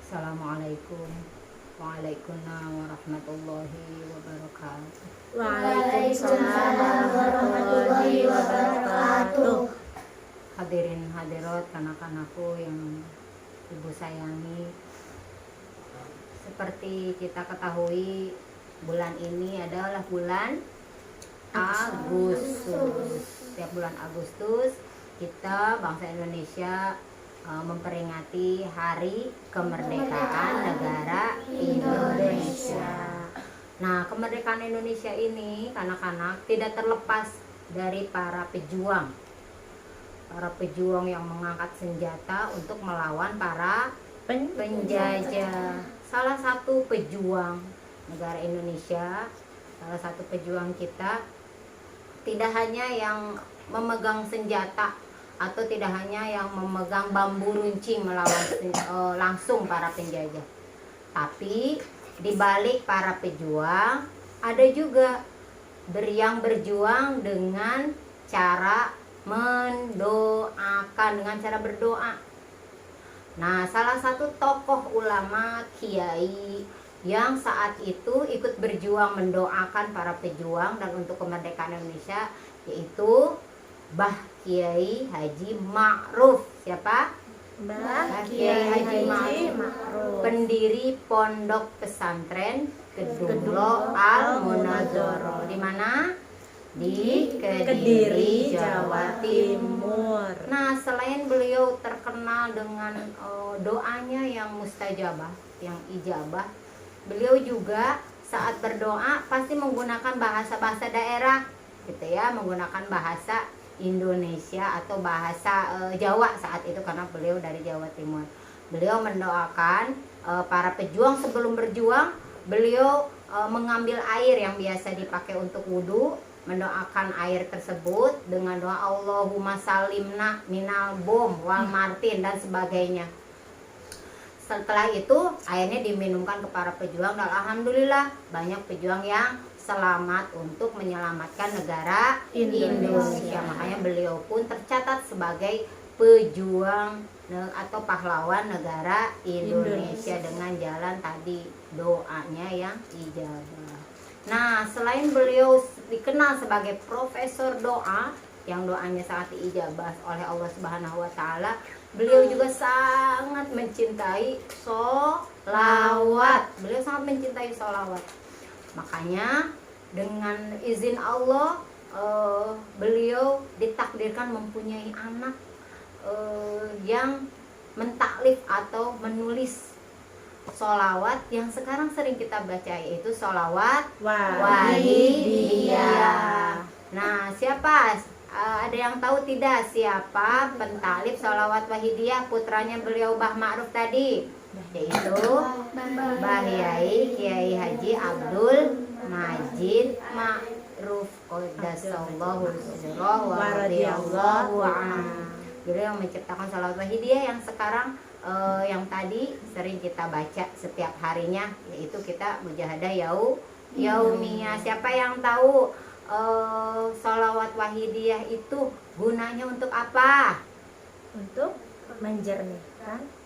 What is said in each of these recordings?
Assalamualaikum. Waalaikumsalam warahmatullahi wabarakatuh. Waalaikumsalam warahmatullahi wabarakatuh. Hadirin hadirat anak-anakku yang ibu sayangi, seperti kita ketahui bulan ini adalah bulan Agustus. Setiap bulan Agustus kita bangsa Indonesia memperingati Hari Kemerdekaan Negara Indonesia. Nah, kemerdekaan Indonesia ini anak-anak tidak terlepas dari para pejuang yang mengangkat senjata untuk melawan para penjajah. Salah satu pejuang negara Indonesia, salah satu pejuang kita, tidak hanya yang memegang senjata atau tidak hanya yang memegang bambu runcing melawan langsung para penjajah, tapi di balik para pejuang ada juga yang berjuang dengan cara mendoakan, dengan cara berdoa. Nah, salah satu tokoh ulama kiai yang saat itu ikut berjuang mendoakan para pejuang dan untuk kemerdekaan Indonesia yaitu Mbah Kiai Haji Ma'ruf. Siapa? Mbah Kiai Haji Ma'ruf, pendiri Pondok Pesantren Kedunglo Al Munazoro. Di mana? Di Kediri, Jawa Timur. Nah, selain beliau terkenal dengan doanya yang mustajabah, yang ijabah, beliau juga saat berdoa pasti menggunakan bahasa-bahasa daerah, gitu ya, menggunakan bahasa Indonesia atau bahasa Jawa saat itu karena beliau dari Jawa Timur. Beliau mendoakan para pejuang sebelum berjuang. Beliau mengambil air yang biasa dipakai untuk wudhu, mendoakan air tersebut dengan doa Allahumma salimna minal bom wal martin dan sebagainya. Setelah itu airnya diminumkan ke para pejuang dan alhamdulillah banyak pejuang yang selamat untuk menyelamatkan negara Indonesia. Makanya beliau pun tercatat sebagai pejuang atau pahlawan negara Indonesia dengan jalan tadi doanya yang ijabah. Nah, selain beliau dikenal sebagai profesor doa yang doanya sangat diijabah oleh Allah Subhanahu wa taala, beliau juga sangat mencintai sholawat. Beliau sangat mencintai sholawat. Makanya dengan izin Allah beliau ditakdirkan mempunyai anak yang mentaklif atau menulis sholawat yang sekarang sering kita baca, yaitu sholawat Wahidiyah. Nah, siapa? Ada yang tahu tidak siapa pentaklif sholawat Wahidiyah? Putranya beliau Mbah Ma'ruf tadi, yaitu Mbah Kiai Haji Abdul Majid Ma'ruf Qaddasallahu sirrahu wa radhiyallahu anhu. Beliau menciptakan sholawat Wahidiyah yang sekarang yang tadi sering kita baca setiap harinya, yaitu kita mujahadah yaumiyah. Siapa yang tahu sholawat Wahidiyah itu gunanya untuk apa? Untuk menjernihkan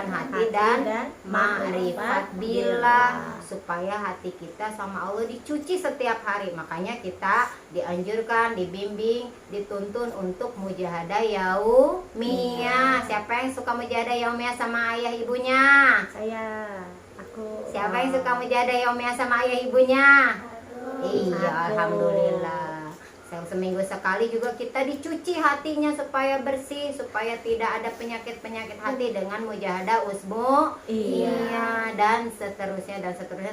hati dan ma'rifat billah, supaya hati kita sama Allah dicuci setiap hari. Makanya kita dianjurkan, dibimbing, dituntun untuk mujahadah yaumiyah. Siapa yang suka mujahadah yaumiyah sama ayah ibunya? Aku. Siapa yang suka mujahadah yaumiyah sama ayah ibunya? Iya, alhamdulillah. Seminggu sekali juga kita dicuci hatinya supaya bersih, supaya tidak ada penyakit-penyakit hati dengan mujahadah usbu, iya, dan seterusnya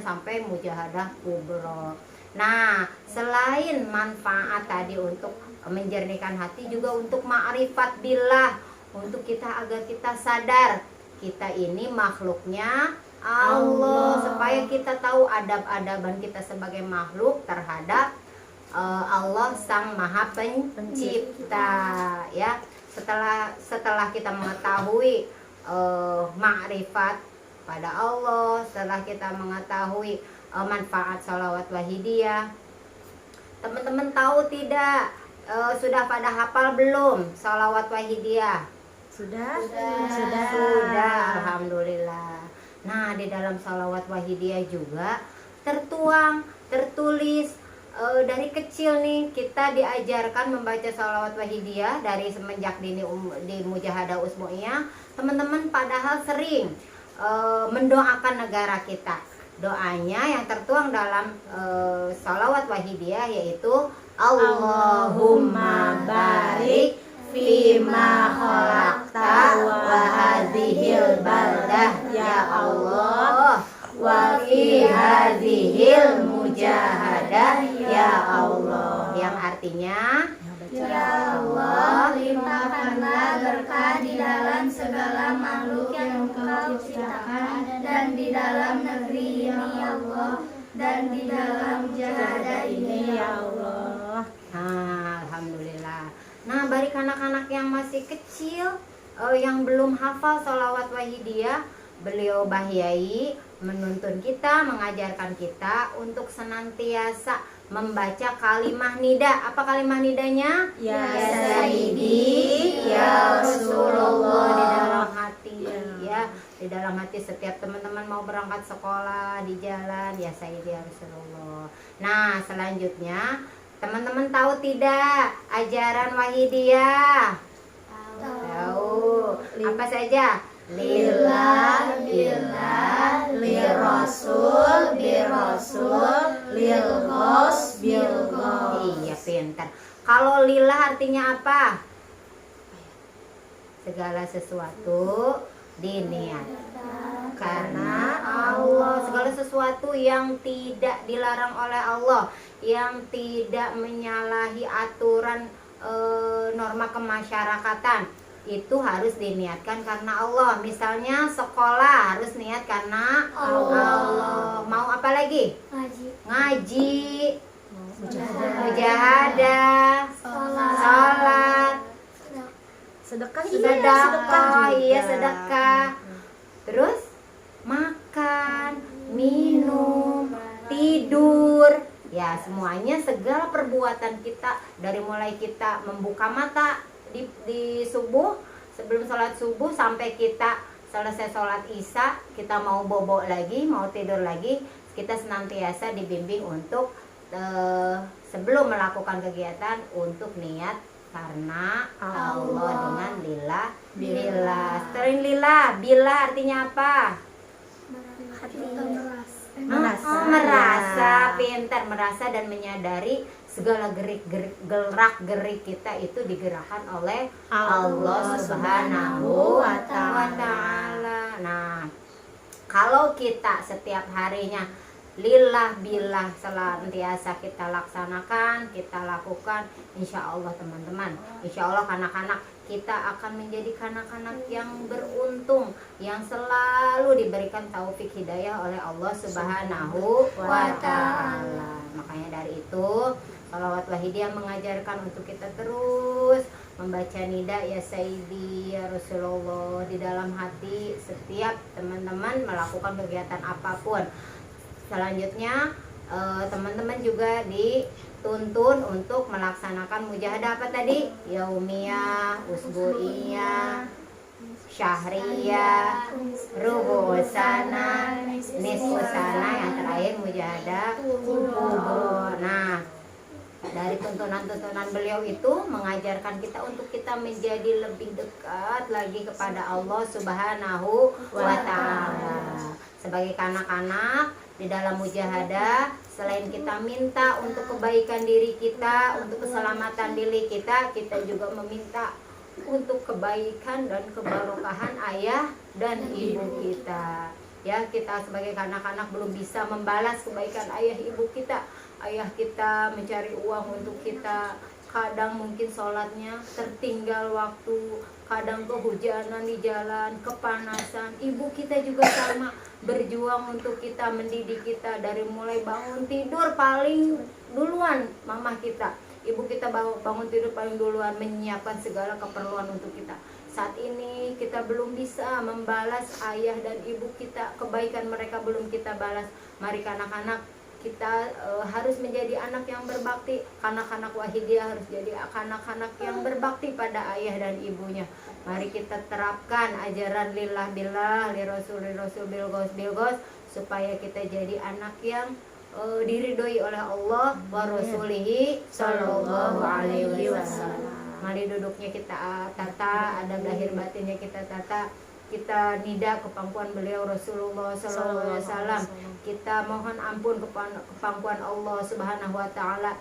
sampai mujahadah kubro. Nah, selain manfaat tadi untuk menjernihkan hati, juga untuk ma'rifat billah, untuk kita agar kita sadar kita ini makhluknya Allah, supaya kita tahu adab-adaban kita sebagai makhluk terhadap Allah Sang Maha Pencipta, ya. Setelah kita mengetahui ma'rifat pada Allah, setelah kita mengetahui manfaat sholawat Wahidiyah, teman-teman tahu tidak, sudah pada hafal belum sholawat Wahidiyah? Sudah? Sudah, alhamdulillah. Nah, di dalam salawat wahidiyah juga tertulis dari kecil nih kita diajarkan membaca salawat wahidiyah dari semenjak di Mujahadah Usbu'iyah. Teman-teman padahal sering mendoakan negara kita. Doanya yang tertuang dalam salawat wahidiyah yaitu Allahumma barik fima khalaqta wa hadhil baldah ya Allah wa fi hadhil mujahadah ya Allah, yang artinya Ya Allah, limpahkanlah berkah di dalam segala makhluk yang Engkau ciptakan dan di dalam negeri ini ya Allah, dan di dalam mujahadah ini ya Allah. Nah, alhamdulillah. Nah, bagi anak-anak yang masih kecil, yang belum hafal sholawat wahidiyah, beliau Bahyai menuntun kita, mengajarkan kita untuk senantiasa membaca kalimah nida. Apa kalimah nidanya? Ya Sayyidi, ya Rasulullah, di dalam hati, ya, di dalam hati setiap teman-teman mau berangkat sekolah di jalan, ya Sayyidi, ya Rasulullah. Nah, selanjutnya teman-teman tahu tidak ajaran wahidiyah? Tahu. Apa saja? Lillah, billah, lirasul, birasul, lilghos, bilghos. Iya, pintar. Kalau lillah artinya apa? Segala sesuatu diniatkan karena Allah. Segala sesuatu yang tidak dilarang oleh Allah, yang tidak menyalahi aturan norma kemasyarakatan, itu harus diniatkan karena Allah. Misalnya sekolah harus niat karena Allah. Mau apa lagi? Ngaji, mujahadah, sholat, sedekah, iya sedekah. Terus makan, minum, tidur. Ya, semuanya segala perbuatan kita dari mulai kita membuka mata di subuh, sebelum sholat subuh sampai kita selesai sholat isya, kita mau bobo lagi, mau tidur lagi, kita senantiasa dibimbing untuk sebelum melakukan kegiatan untuk niat karena Allah dengan lillah, billah. Sering lillah, billah artinya apa? Merasa, pintar, merasa dan menyadari segala gerak-gerik kita itu digerakkan oleh Allah Subhanahu wa Ta'ala. Nah, kalau kita setiap harinya lillah billah senantiasa kita laksanakan, kita lakukan, insya Allah teman-teman, insya Allah kanak-kanak kita akan menjadi kanak-kanak yang beruntung, yang selalu diberikan taufik hidayah oleh Allah Subhanahu wa Ta'ala. Makanya dari itu sholawat wahidiyah mengajarkan untuk kita terus membaca nida ya Sayyidi ya Rasulullah di dalam hati setiap teman-teman melakukan kegiatan apapun. Selanjutnya teman-teman juga dituntun untuk melaksanakan mujahadah apa tadi? Yaumiyah, usbu'iyah, syahriyah, rubu'usana, nisfusana, yang terakhir mujahadah kubur. Nah, dari tuntunan-tuntunan beliau itu mengajarkan kita untuk kita menjadi lebih dekat lagi kepada Allah Subhanahu wa Ta'ala. Sebagai kanak-kanak di dalam mujahadah, selain kita minta untuk kebaikan diri kita, untuk keselamatan diri kita, kita juga meminta untuk kebaikan dan keberkahan ayah dan ibu kita. Ya, kita sebagai kanak-kanak belum bisa membalas kebaikan ayah ibu kita. Ayah kita mencari uang untuk kita, kadang mungkin sholatnya tertinggal waktu, kadang kehujanan di jalan, kepanasan. Ibu kita juga sama, berjuang untuk kita, mendidik kita dari mulai bangun tidur paling duluan mama kita. Ibu kita bangun tidur paling duluan, menyiapkan segala keperluan untuk kita. Saat ini kita belum bisa membalas ayah dan ibu kita, kebaikan mereka belum kita balas. Mari anak-anak kita harus menjadi anak yang berbakti. Kanak-kanak Wahidiyah harus jadi anak-anak yang berbakti pada ayah dan ibunya. Mari kita terapkan ajaran lillah billah, li rasul bil gos supaya kita jadi anak yang diridhoi oleh Allah wa rasulihi sallallahu alaihi wasallam. Mari duduknya kita tata, adab lahir batinnya kita tata. Kita nida ke pangkuan beliau Rasulullah sallallahu alaihi wasallam. Kita mohon ampun ke pangkuan Allah Subhanahu wa taala.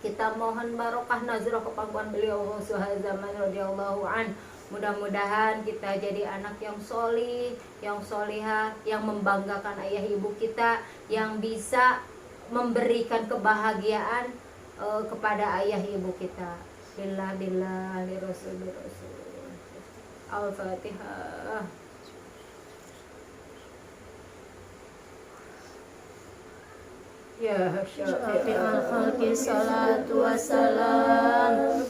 Kita mohon barokah nazrah ke pangkuan beliau Rasulullah zaman radhiyallahu an. Mudah-mudahan kita jadi anak yang solih, yang solihah, yang membanggakan ayah ibu kita, yang bisa memberikan kebahagiaan kepada ayah ibu kita. Billah billah li rasul rasul. Al-Fatihah. Ya syafi'al khalqi salatu wassalam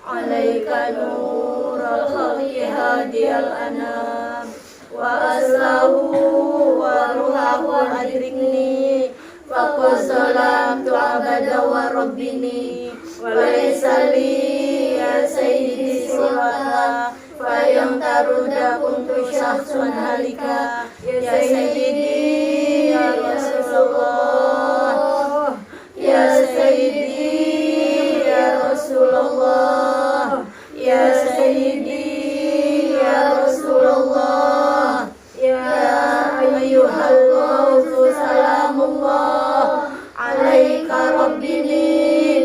alaika nurul khalqi hadiyal anam wa aslahu wa ruhahu adrikni faqad salamtu abada wa rabbini wa laysa li ya sayyidi siwaka fayang taruda kuntu syakhsun halika ya sayyidi ya Rasulullah ya sayyidi ya Rasulullah ya sayyidi ya Rasulullah ya ayyuhal ghawthu salamullah alaika rabbini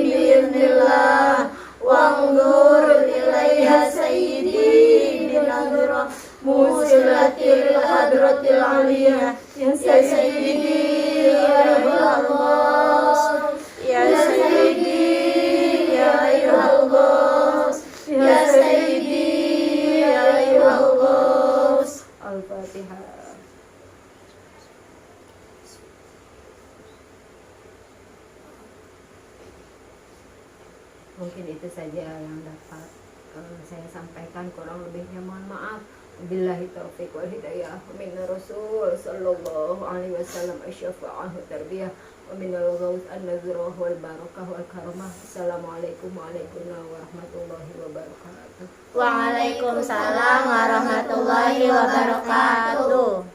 biiznillah wangdur ilaiha sayyidi binadra musilatil hadratil aliyah ya sayyidi ya Allah ya sayyidi ya ayyuhal ghawth ya sayyidi ya ayyuhal ghawth. Al-Fatihah. Mungkin itu saja yang dapat saya sampaikan, kurang lebihnya mohon maaf. Billahi taufiq wal hidayah. Min Rasul sallallahu alaihi wasallam asyafa'ahu tarbiyah wa minal ghawth an-nazrah wal barakah wal karamah. Assalamualaikum warahmatullahi wabarakatuh. Waalaikumsalam warahmatullahi wabarakatuh.